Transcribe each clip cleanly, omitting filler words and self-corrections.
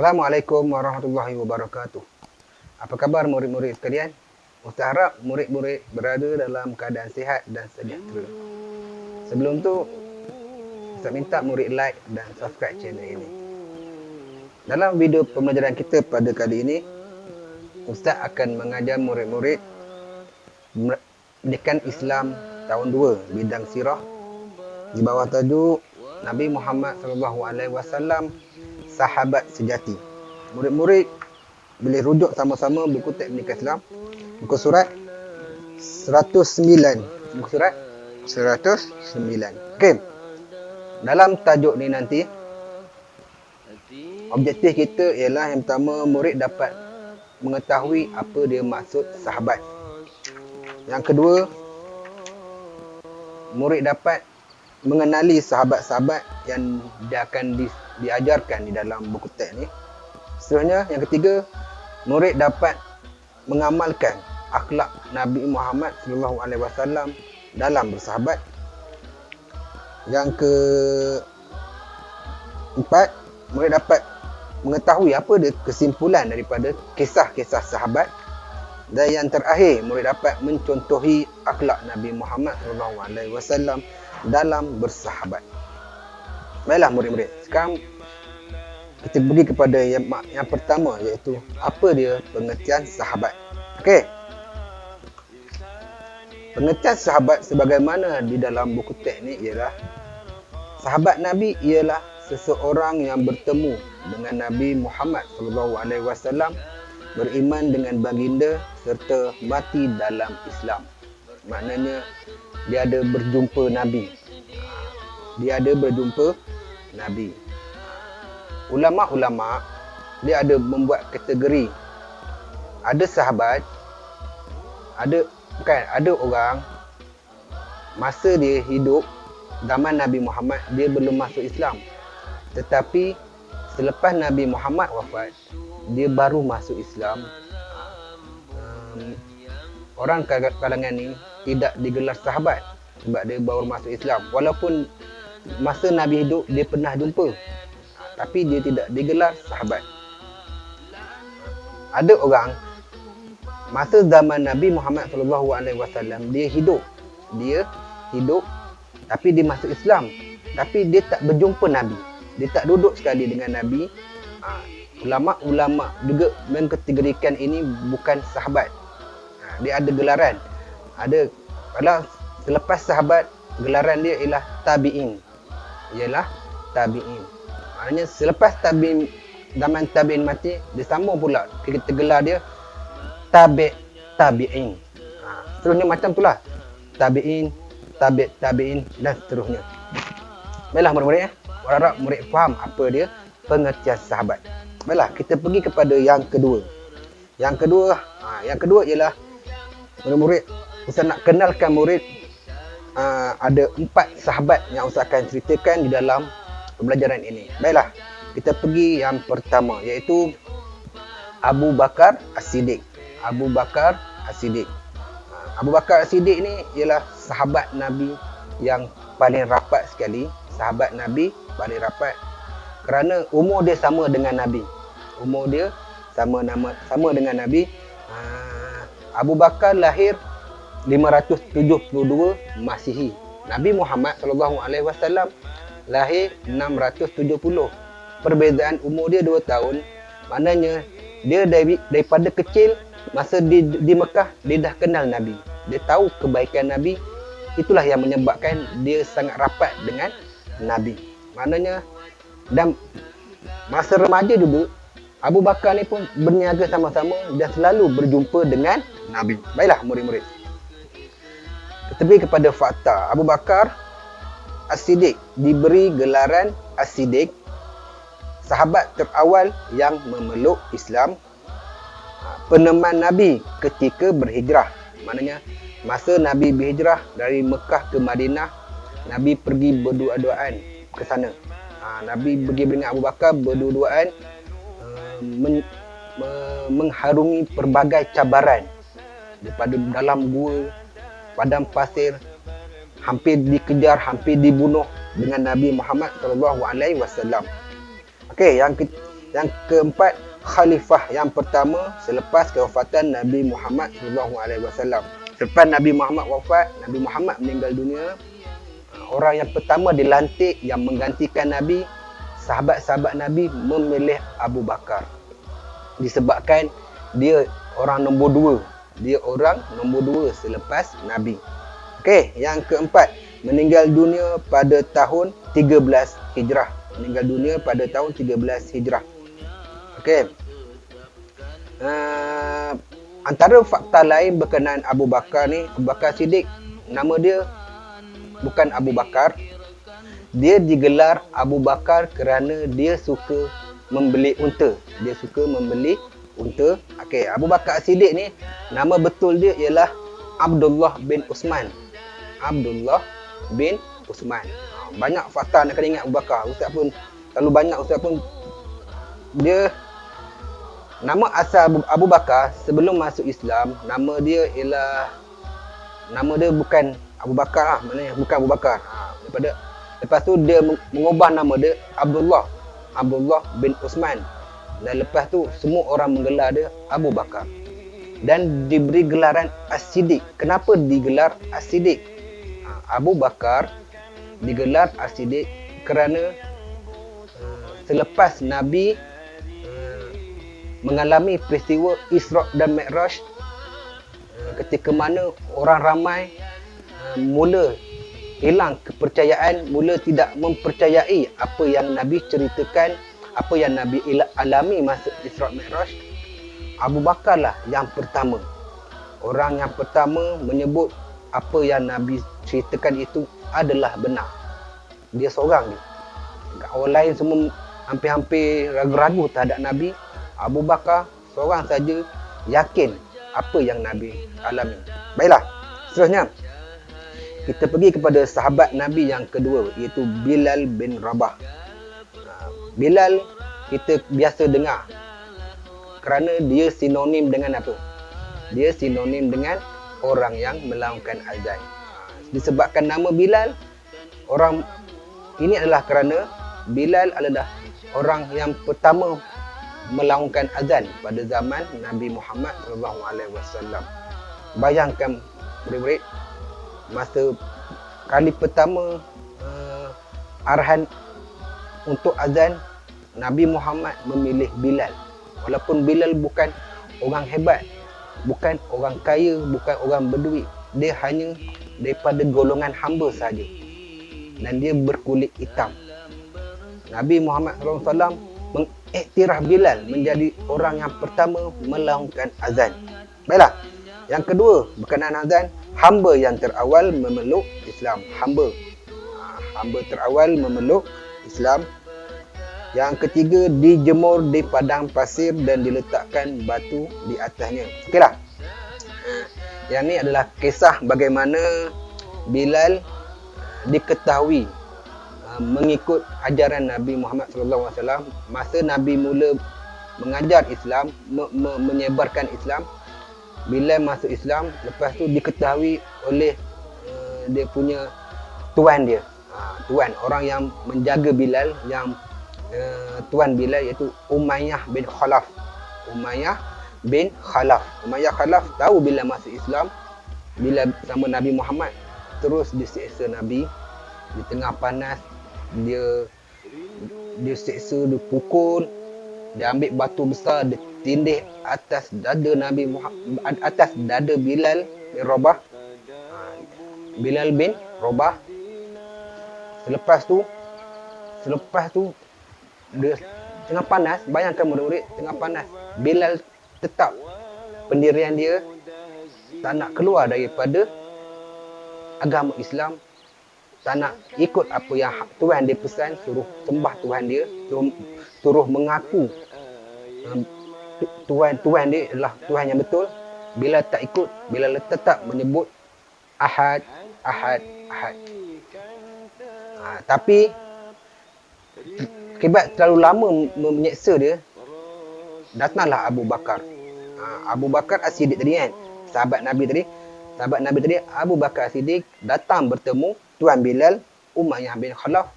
Assalamualaikum warahmatullahi wabarakatuh. Apa khabar murid-murid sekalian? Ustaz harap murid-murid berada dalam keadaan sihat dan sejahtera. Sebelum tu, Ustaz minta murid like dan subscribe channel ini. Dalam video pembelajaran kita pada kali ini, Ustaz akan mengajar murid-murid pendidikan Islam tahun 2 bidang sirah di bawah tajuk Nabi Muhammad SAW sahabat sejati. Murid-murid boleh rujuk sama-sama buku teks pendidikan Islam, buku surat 109. Buku surat 109. Okey. Dalam tajuk ni nanti, objektif kita ialah yang pertama, murid dapat mengetahui apa dia maksud sahabat. Yang kedua, murid dapat mengenali sahabat-sahabat yang dia akan diajarkan di dalam buku teks ni. Seterusnya, yang ketiga, murid dapat mengamalkan akhlak Nabi Muhammad SAW dalam bersahabat. Yang keempat, murid dapat mengetahui apa dia kesimpulan daripada kisah-kisah sahabat. Dan yang terakhir, murid dapat mencontohi akhlak Nabi Muhammad SAW dalam bersahabat. Baiklah murid-murid, sekarang kita pergi kepada yang pertama, iaitu apa dia pengertian sahabat. Okey. Pengertian sahabat sebagaimana di dalam buku teks ni ialah, sahabat Nabi ialah seseorang yang bertemu dengan Nabi Muhammad SAW, beriman dengan baginda serta mati dalam Islam. Maknanya dia ada berjumpa Nabi. Dia ada berjumpa Nabi. Ulama-ulama dia ada membuat kategori. Ada sahabat, ada orang masa dia hidup zaman Nabi Muhammad dia belum masuk Islam. Tetapi selepas Nabi Muhammad wafat, dia baru masuk Islam. Orang kalangan ni tidak digelar sahabat sebab dia baru masuk Islam. Walaupun masa Nabi hidup dia pernah jumpa, tapi dia tidak digelar sahabat. Ada orang masa zaman Nabi Muhammad SAW dia hidup tapi dia masuk Islam, tapi dia tak berjumpa Nabi, dia tak duduk sekali dengan Nabi. Ulama-ulama juga mengkategorikan ini bukan sahabat. Dia ada gelaran. Kalau selepas sahabat, gelaran dia ialah tabi'in. Maknanya selepas zaman tabi'in mati, dia sambung pula kita gelar dia tabi'in. Seterusnya macam itulah, tabi'in, tabi'in dan seterusnya. Baiklah murid-murid, harap murid faham apa dia pengertian sahabat. Baiklah, kita pergi kepada yang kedua. Yang kedua ialah, murid-murid, Ustaz nak kenalkan murid ada 4 sahabat yang Ustaz akan ceritakan di dalam pembelajaran ini. Baiklah, kita pergi yang pertama, iaitu Abu Bakar As-Siddiq. Abu Bakar As-Siddiq. Abu Bakar As-Siddiq ni ialah sahabat Nabi yang paling rapat sekali. Sahabat Nabi paling rapat kerana umur dia sama dengan Nabi. Umur dia sama dengan Nabi. Abu Bakar lahir 572 Masihi. Nabi Muhammad SAW lahir 670. Perbezaan umur dia 2 tahun. Maknanya dia daripada kecil, masa di Mekah, dia dah kenal Nabi. Dia tahu kebaikan Nabi. Itulah yang menyebabkan dia sangat rapat dengan Nabi. Maknanya, dan masa remaja dulu, Abu Bakar ni pun berniaga sama-sama dan selalu berjumpa dengan Nabi. Baiklah murid-murid, kita pergi kepada fakta. Abu Bakar As-Siddiq diberi gelaran As-Siddiq, sahabat terawal yang memeluk Islam, peneman Nabi ketika berhijrah. Maknanya masa Nabi berhijrah dari Mekah ke Madinah, Nabi pergi berdua-duaan ke sana. Nabi pergi dengan Abu Bakar berdua-duaan, mengharungi pelbagai cabaran daripada dalam gua, padang pasir, hampir dikejar, hampir dibunuh dengan Nabi Muhammad SAW. Okey, Yang keempat, khalifah yang pertama selepas kewafatan Nabi Muhammad SAW. Selepas Nabi Muhammad wafat, Nabi Muhammad meninggal dunia, orang yang pertama dilantik yang menggantikan Nabi, sahabat-sahabat Nabi memilih Abu Bakar. Disebabkan dia orang nombor 2. Dia orang nombor 2 selepas Nabi. Okey, yang keempat, meninggal dunia pada tahun 13 Hijrah. Meninggal dunia pada tahun 13 Hijrah. Okey. Antara fakta lain berkenaan Abu Bakar ni, Abu Bakar Siddiq, nama dia bukan Abu Bakar. Dia digelar Abu Bakar kerana dia suka membeli unta. Dia suka membeli unta. Okey, Abu Bakar Siddiq ni nama betul dia ialah Abdullah bin Uthman. Abdullah bin Uthman. Banyak fakta nak kena ingat Abu Bakar. Ustaz pun terlalu banyak, Ustaz pun dia nama asal Abu Bakar sebelum masuk Islam, nama dia bukan Abu Bakar lah, maknanya bukan Abu Bakar. Lepas tu dia mengubah nama dia Abdullah bin Uthman. Dan lepas tu semua orang menggelar dia Abu Bakar. Dan diberi gelaran As-Siddiq. Kenapa digelar As-Siddiq? Abu Bakar digelar As-Siddiq kerana selepas Nabi mengalami peristiwa Isra' dan Mi'raj, ketika mana orang ramai mula hilang kepercayaan, mula tidak mempercayai apa yang Nabi ceritakan, apa yang Nabi alami masa Isra' Mi'raj. Abu Bakar lah yang pertama. Orang yang pertama menyebut apa yang Nabi ceritakan itu adalah benar. Dia seorang dia. Orang lain semua hampir-hampir ragu-ragu terhadap Nabi. Abu Bakar seorang saja yakin apa yang Nabi alami. Baiklah, seterusnya kita pergi kepada sahabat Nabi yang kedua, iaitu Bilal bin Rabah. Bilal kita biasa dengar kerana dia sinonim dengan apa? Dia sinonim dengan orang yang melaungkan azan. Disebabkan nama Bilal, orang ini adalah kerana Bilal adalah orang yang pertama melaungkan azan pada zaman Nabi Muhammad SAW. Bayangkan murid-murid, masa kali pertama arahan untuk azan, Nabi Muhammad memilih Bilal. Walaupun Bilal bukan orang hebat, bukan orang kaya, bukan orang berduit, dia hanya daripada golongan hamba saja. Dan dia berkulit hitam. Nabi Muhammad SAW mengiktiraf Bilal menjadi orang yang pertama melaungkan azan. Baiklah, yang kedua berkenaan azan, hamba yang terawal memeluk Islam. Hamba terawal memeluk Islam. Yang ketiga, dijemur di padang pasir dan diletakkan batu di atasnya. Okeylah. Yang ni adalah kisah bagaimana Bilal diketahui mengikut ajaran Nabi Muhammad SAW. Masa Nabi mula mengajar Islam, menyebarkan Islam, Bilal masuk Islam. Lepas tu diketahui oleh dia punya tuan dia. Tuan, orang yang menjaga Bilal, yang tuan Bilal, iaitu Umayyah bin Khalaf. Umayyah Khalaf tahu Bilal masuk Islam. Bilal sama Nabi Muhammad terus disiksa Nabi di tengah panas. Dia siksa, dia pukul, dia ambil batu besar, dia tindih atas dada Nabi Muhammad, atas dada Bilal bin Rabah. Bilal bin Rabah. Selepas tu dia tengah panas, bayangkan murid-murid, tengah panas, Bilal tetap pendirian dia, tak nak keluar daripada agama Islam, tak nak ikut apa yang Tuhan dia pesan, suruh sembah Tuhan dia, suruh mengaku Tuhan dia adalah Tuhan yang betul. Bilal tak ikut, Bilal tetap menyebut Ahad. Tapi akibat terlalu lama menyeksa dia, datanglah Abu Bakar. Abu Bakar As-Siddiq tadi kan, sahabat Nabi tadi, Abu Bakar As-Siddiq datang bertemu tuan Bilal, Umayyah bin Khalaf,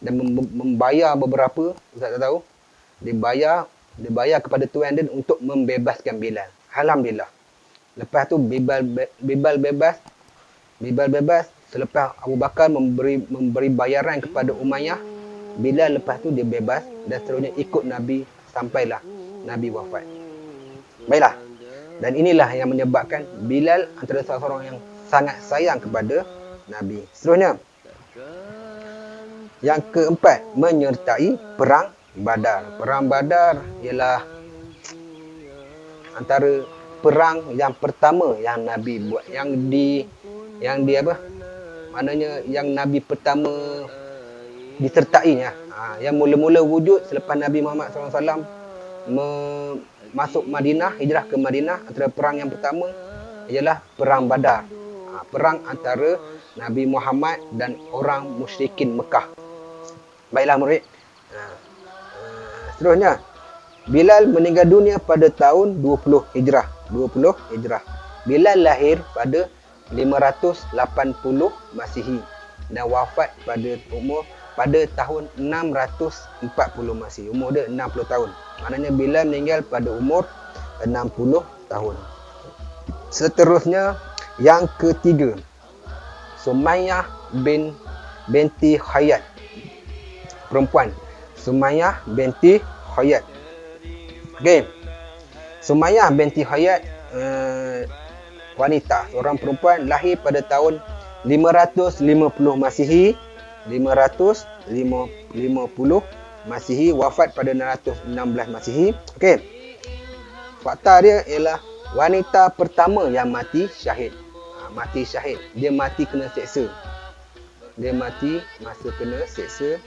dan membayar beberapa, Ustaz tak tahu, dibayar kepada tuan dia untuk membebaskan Bilal. Alhamdulillah. Lepas tu Bilal bebas. Selepas Abu Bakar memberi bayaran kepada Umayyah, Bilal lepas tu dia bebas dan seterusnya ikut Nabi sampailah Nabi wafat. Baiklah. Dan inilah yang menyebabkan Bilal antara salah seorang yang sangat sayang kepada Nabi. Seterusnya, yang keempat, menyertai perang Badar. Perang Badar ialah antara perang yang pertama yang Nabi buat, yang Nabi pertama disertainya. Yang mula-mula wujud selepas Nabi Muhammad SAW masuk Madinah, hijrah ke Madinah. Antara perang yang pertama ialah perang Badar. Perang antara Nabi Muhammad dan orang musyrikin Mekah. Baiklah murid. Seterusnya, Bilal meninggal dunia pada tahun 20 Hijrah. Bilal lahir pada 580 Masihi dan wafat pada tahun 640 Masihi. Umur dia 60 tahun. Maknanya Bilal meninggal pada umur 60 tahun. Seterusnya, yang ketiga, Sumayyah binti Khayyat. Perempuan. Sumayyah binti Khayyat. Okey. Sumayyah binti Khayyat, wanita, seorang perempuan, lahir pada tahun 550 Masihi. 550 Masihi, wafat pada 616 Masihi. Okey. Fakta dia ialah wanita pertama yang mati syahid. Mati syahid. Dia mati kena seksa. Masa kena seksa.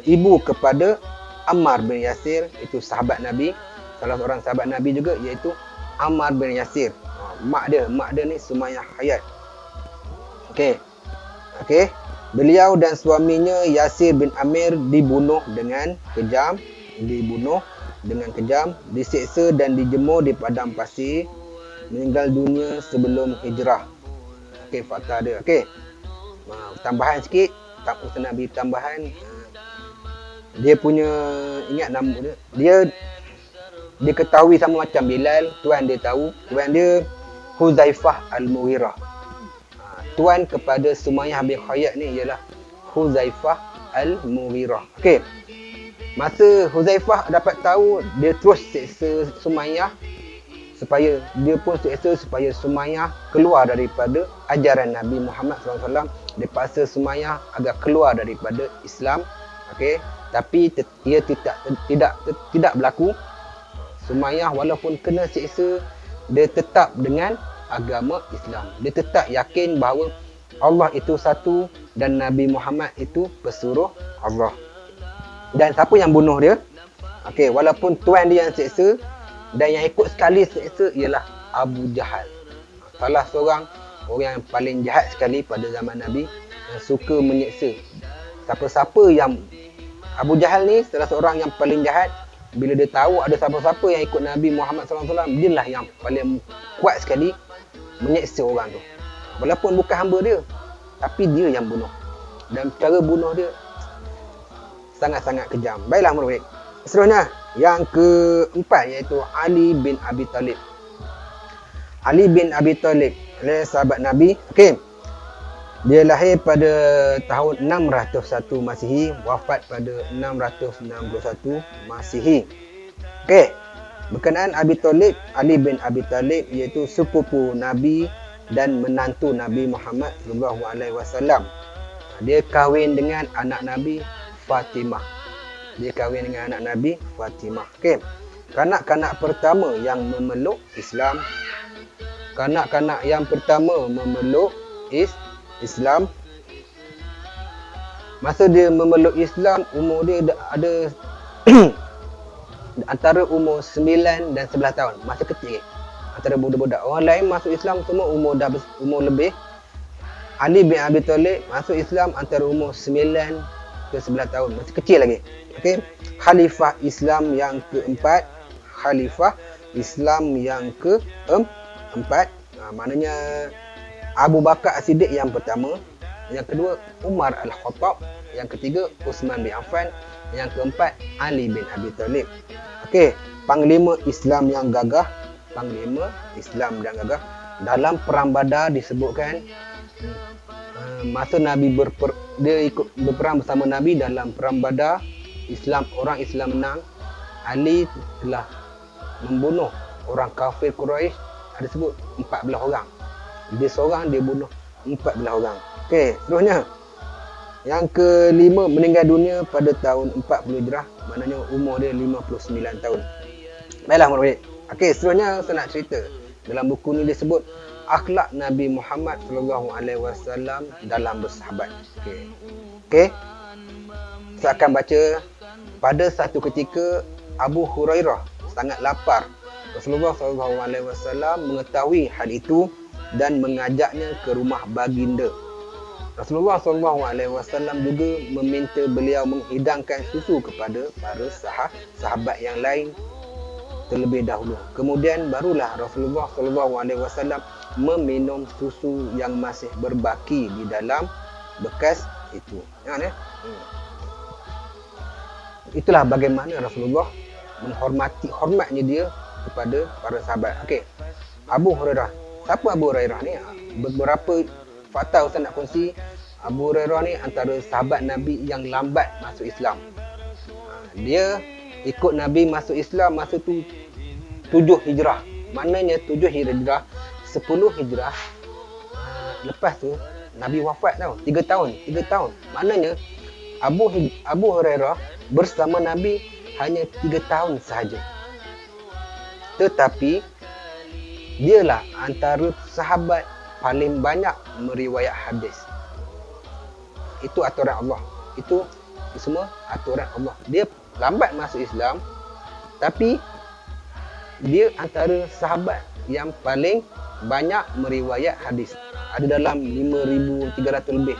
Ibu kepada Ammar bin Yasir, itu sahabat Nabi, salah seorang sahabat Nabi juga, iaitu Ammar bin Yasir. Mak dia ni Sumayyah Hayat. Okey. Beliau dan suaminya Yasir bin Amir dibunuh dengan kejam, diseksa dan dijemur di padang pasir, meninggal dunia sebelum hijrah. Okey, fakta dia. Okey. Tambahan sikit, Ustaz Nabi tambahan. Dia punya, ingat nama dia diketahui sama macam Bilal. Tuan dia tahu, tuan dia Huzaifah Al-Mughirah. Tuan kepada Sumayyah bin Khayyat ni ialah Huzaifah Al-Mughirah. Okey. Masa Huzaifah dapat tahu, dia terus seksa Sumayyah supaya Sumayyah keluar daripada ajaran Nabi Muhammad SAW. Dia paksa Sumayyah agar keluar daripada Islam. Okey. Tapi ia tidak berlaku. Sumayyah walaupun kena seksa, dia tetap dengan agama Islam. Dia tetap yakin bahawa Allah itu satu dan Nabi Muhammad itu pesuruh Allah. Dan siapa yang bunuh dia? Okey, walaupun tuan dia yang seksa, dan yang ikut sekali seksa ialah Abu Jahal. Salah seorang orang yang paling jahat sekali pada zaman Nabi, yang suka menyeksa. Siapa-siapa yang Abu Jahal ni salah seorang yang paling jahat. Bila dia tahu ada siapa-siapa yang ikut Nabi Muhammad SAW, dia lah yang paling kuat sekali menyeksa orang tu. Walaupun bukan hamba dia, tapi dia yang bunuh. Dan cara bunuh dia sangat-sangat kejam. Baiklah murid-murid. Seterusnya, yang keempat iaitu Ali bin Abi Talib. Ali bin Abi Talib, sahabat Nabi. Okey. Dia lahir pada tahun 601 Masihi, wafat pada 661 Masihi. Okey. Berkenaan Ali bin Abi Talib, iaitu sepupu Nabi dan menantu Nabi Muhammad SAW. Dia kahwin dengan anak Nabi Fatimah. Okey. Kanak-kanak pertama yang memeluk Islam. Masa dia memeluk Islam, umur dia ada antara umur 9 dan 11 tahun. Masa kecil. Antara budak-budak. Orang lain masuk Islam semua umur lebih. Ali bin Abi Talib masuk Islam antara umur 9 ke 11 tahun. Masih kecil lagi. Okey. Khalifah Islam yang keempat. Maknanya Abu Bakar As-Siddiq yang pertama. Yang kedua, Umar Al-Khattab. Yang ketiga, Uthman bin Affan. Yang keempat, Ali bin Abi Talib. Okey, panglima Islam yang gagah. Panglima Islam yang gagah. Dalam perang Badar disebutkan masa Nabi dia ikut berperang bersama Nabi dalam perang Badar, orang Islam menang. Ali telah membunuh orang kafir Quraisy, ada sebut 14 orang. Dia seorang dia bunuh 14 orang. Okey, seterusnya. Yang kelima, meninggal dunia pada tahun 40 Hijrah, maknanya umur dia 59 tahun. Baiklah, murid-murid. Okey, seterusnya saya nak cerita. Dalam buku ni dia sebut akhlak Nabi Muhammad SAW dalam bersahabat. Okey. Saya akan baca. Pada satu ketika Abu Hurairah sangat lapar. Rasulullah SAW mengetahui hal itu dan mengajaknya ke rumah baginda. Rasulullah SAW juga meminta beliau menghidangkan susu kepada para sahabat yang lain terlebih dahulu. Kemudian barulah Rasulullah SAW meminum susu yang masih berbaki di dalam bekas itu. Itulah bagaimana Rasulullah hormatnya dia kepada para sahabat. Okey. Abu Hurairah. Siapa Abu Hurairah ni? Beberapa fakta Ustaz nak kongsi. Abu Hurairah ni antara sahabat Nabi yang lambat masuk Islam. Dia ikut Nabi masuk Islam masa tu 7 Hijrah. Maknanya 7 Hijrah, 10 Hijrah. Lepas tu Nabi wafat tau. 3 tahun. Maknanya Abu Hurairah bersama Nabi hanya 3 tahun sahaja. Tetapi dialah antara sahabat paling banyak meriwayat hadis. Itu aturan Allah. Itu semua aturan Allah. Dia lambat masuk Islam, tapi dia antara sahabat yang paling banyak meriwayat hadis. Ada dalam 5,300 lebih.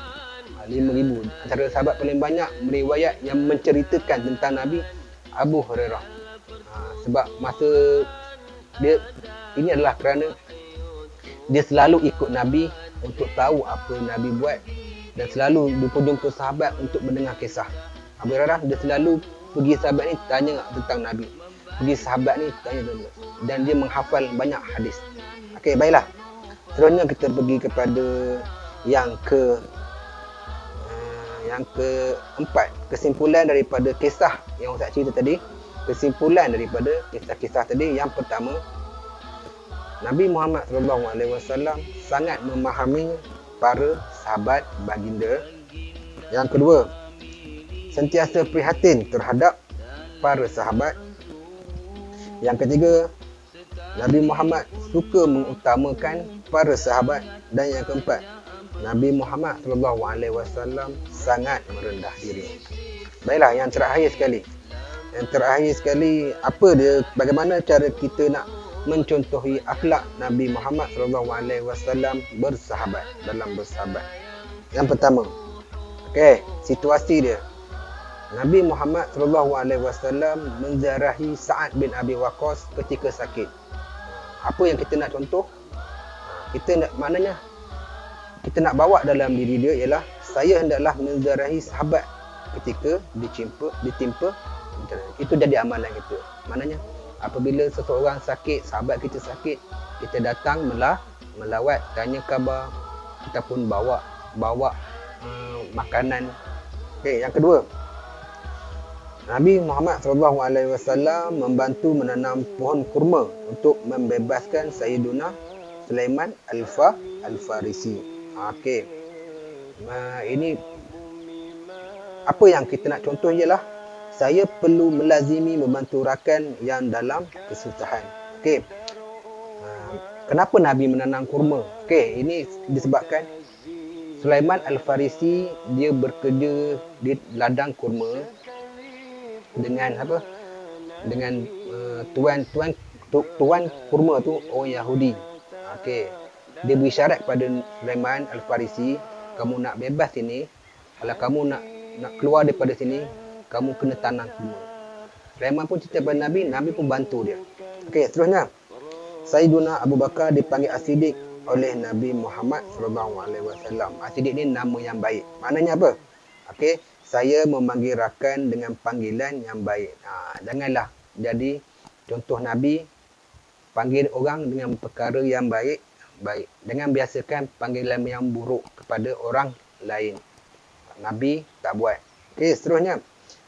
5,000. Antara sahabat paling banyak meriwayat yang menceritakan tentang Nabi, Abu Hurairah. Sebab masa dia, ini adalah kerana dia selalu ikut Nabi untuk tahu apa Nabi buat dan selalu jumpa sahabat untuk mendengar kisah. Abu Hurairah dia selalu pergi sahabat ni tanya tentang Nabi. Pergi sahabat ni tanya dan dia menghafal banyak hadis. Okey, baiklah. Seterusnya kita pergi kepada yang keempat, kesimpulan daripada kisah yang Ustaz cerita tadi. Kesimpulan daripada kisah-kisah tadi, yang pertama, Nabi Muhammad SAW sangat memahami para sahabat baginda. Yang kedua, sentiasa prihatin terhadap para sahabat. Yang ketiga, Nabi Muhammad suka mengutamakan para sahabat. Dan yang keempat, Nabi Muhammad SAW sangat merendah diri. Baiklah, yang terakhir sekali, bagaimana cara kita nak mencontohi akhlak Nabi Muhammad SAW dalam bersahabat. Yang pertama, situasi dia. Nabi Muhammad SAW menziarahi Sa'ad bin Abi Waqqas ketika sakit. Apa yang kita nak contoh? Kita nak bawa dalam diri dia ialah saya hendaklah menziarahi sahabat ketika ditimpa. Itu jadi amalan kita. Maknanya apabila seseorang sakit, sahabat kita sakit, kita datang melawat, tanya khabar, ataupun bawa makanan. Yang kedua, Nabi Muhammad SAW membantu menanam pohon kurma untuk membebaskan Sayyiduna Sulaiman Al-Farisi. Ini apa yang kita nak contoh ialah saya perlu melazimi membantu rakan yang dalam kesusahan. Kenapa Nabi menanam kurma? Ini disebabkan Sulaiman Al-Farisi dia bekerja di ladang kurma dengan tuan kurma tu orang Yahudi. Dia beri syarat kepada Sulaiman Al-Farisi, kamu nak bebas sini, kalau kamu nak keluar daripada sini, kamu kena tanam kurma. Sulaiman pun cerita kepada Nabi pun bantu dia. Seterusnya, Sayyiduna Abu Bakar dipanggil As-Siddiq oleh Nabi Muhammad SAW. Siddiq ni nama yang baik. Maknanya apa? Okey, saya memanggil rakan dengan panggilan yang baik. Janganlah jadi contoh Nabi panggil orang dengan perkara yang baik. Jangan biasakan panggilan yang buruk kepada orang lain. Nabi tak buat. Okey, seterusnya.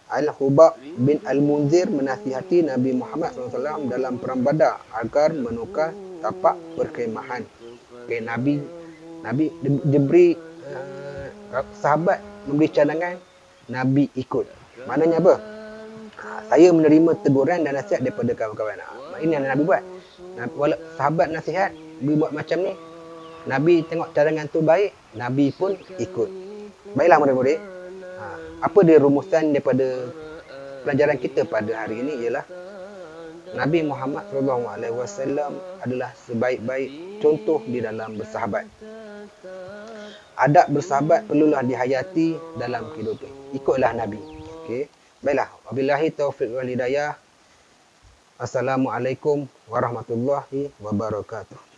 Al-Hubab bin Al-Munzir menasihati Nabi Muhammad SAW dalam perang Badar agar menukar tapak perkhemahan. Okay, Nabi diberi sahabat memberi cadangan, Nabi ikut. Maknanya apa? Saya menerima teguran dan nasihat daripada kawan-kawan. Ini yang Nabi buat. Sahabat nasihat, Nabi buat macam ni. Nabi tengok cadangan tu baik, Nabi pun ikut. Baiklah murid-murid. Apa dia rumusan daripada pelajaran kita pada hari ini ialah Nabi Muhammad SAW adalah sebaik-baik contoh di dalam bersahabat. Adab bersahabat perlulah dihayati dalam kehidupan. Ikutlah Nabi. Okey. Baiklah, wabillahi taufiq wal hidayah. Assalamualaikum warahmatullahi wabarakatuh.